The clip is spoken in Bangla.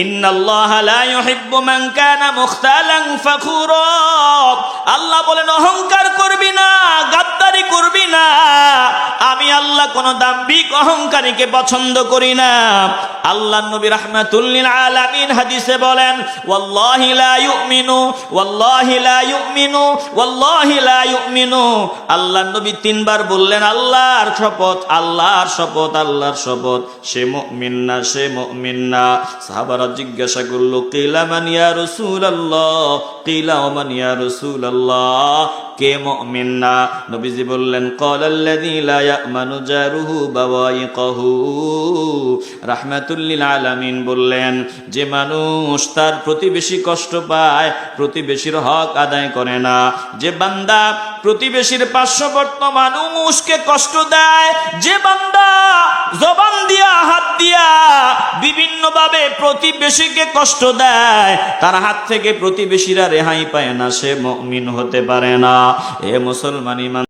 ইন্নাল্লাহা লা ইউহিব্বু মান কানা মুখতালান ফাখুরা। আল্লাহ বলেন অহংকার করবি না, গাদ্দারি করবি না। আমি আল্লাহ কোন দাম্ভিক অহংকারীকে পছন্দ করি না। আল্লাহর নবী রাহমাতুল লিল আলামিন হাদিসে বলেন ওয়াল্লাহি লা ইউমিনু, ওয়াল্লাহি লা ইউমিনু, ওয়াল্লাহি লা ইউমিনু। আল্লাহর নবী তিনবার বললেন আল্লাহর শপথ, আল্লাহর শপথ, আল্লাহর শপথ, সে মুমিন না, সে মুমিন না। সাহাবারা জিজ্ঞাসা করল কিলা মান ইয়া রাসূলুল্লাহ, কিলা মান ইয়া রাসূলুল্লাহ, কে মুমিন না? নবীজি বললেন ক্বালাল্লাযী লা ইয়ামানু জারুহু বাওয়াইকাহু। রাহমাতুল লিল আলামিন বললেন যে মানুষ তার প্রতিবেশী কষ্ট পায়, প্রতিবেশীর হক আদায় করে না, যে বান্দা প্রতিবেশীর পার্শ্ববর্তী মানুষকে কষ্ট দেয়, যে বান্দা জবান দিয়া হাত দিয়া বিভিন্ন ভাবে প্রতিবেশীকে কষ্ট দেয়, তার হাত থেকে প্রতিবেশীরা রেহাই পায় না, সে মুমিন হতে পারে না। এ মুসলমান ইমান